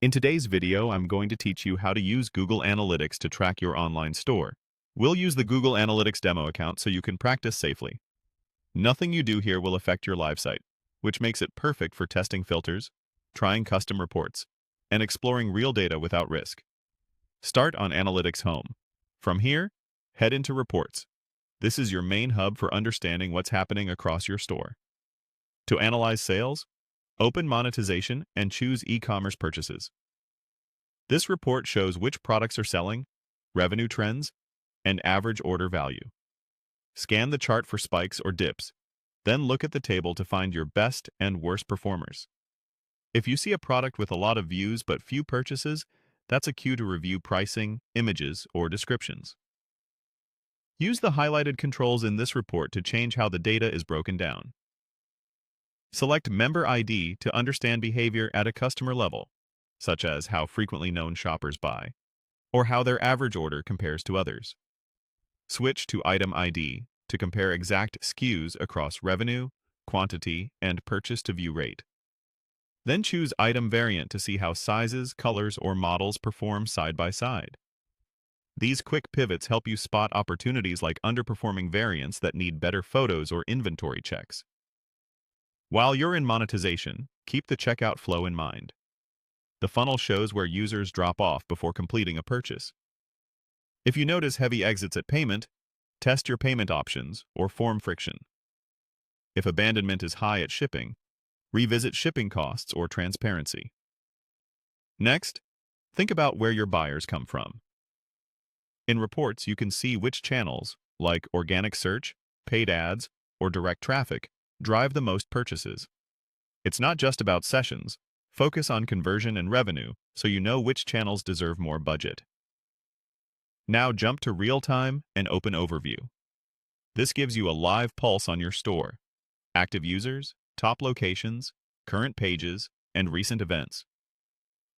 In today's video, I'm going to teach you how to use Google Analytics to track your online store. We'll use the Google Analytics demo account so you can practice safely. Nothing you do here will affect your live site, which makes it perfect for testing filters, trying custom reports, and exploring real data without risk. Start on Analytics Home. From here, head into Reports. This is your main hub for understanding what's happening across your store. To analyze sales, open Monetization and choose E-commerce purchases. This report shows which products are selling, revenue trends, and average order value. Scan the chart for spikes or dips, then look at the table to find your best and worst performers. If you see a product with a lot of views but few purchases, that's a cue to review pricing, images, or descriptions. Use the highlighted controls in this report to change how the data is broken down. Select Member ID to understand behavior at a customer level, such as how frequently known shoppers buy, or how their average order compares to others. Switch to Item ID to compare exact SKUs across revenue, quantity, and purchase-to-view rate. Then choose Item Variant to see how sizes, colors, or models perform side by side. These quick pivots help you spot opportunities like underperforming variants that need better photos or inventory checks. While you're in monetization, keep the checkout flow in mind. The funnel shows where users drop off before completing a purchase. If you notice heavy exits at payment, test your payment options or form friction. If abandonment is high at shipping, revisit shipping costs or transparency. Next, think about where your buyers come from. In reports, you can see which channels, like organic search, paid ads, or direct traffic, drive the most purchases. It's not just about sessions. Focus on conversion and revenue so you know which channels deserve more budget. Now jump to Realtime and open Overview. This gives you a live pulse on your store: active users, top locations, current pages, and recent events.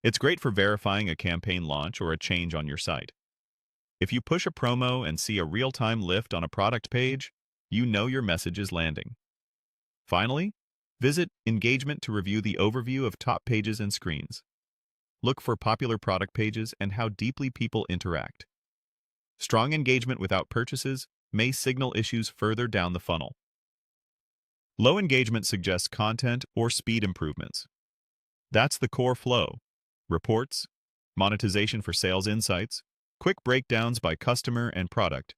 It's great for verifying a campaign launch or a change on your site. If you push a promo and see a real-time lift on a product page, you know your message is landing. Finally, visit Engagement to review the overview of top pages and screens. Look for popular product pages and how deeply people interact. Strong engagement without purchases may signal issues further down the funnel. Low engagement suggests content or speed improvements. That's the core flow: reports, monetization for sales insights, quick breakdowns by customer and product,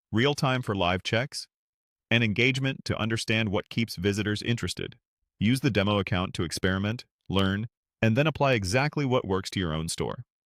real time for live checks, and engagement to understand what keeps visitors interested. Use the demo account to experiment, learn, and then apply exactly what works to your own store.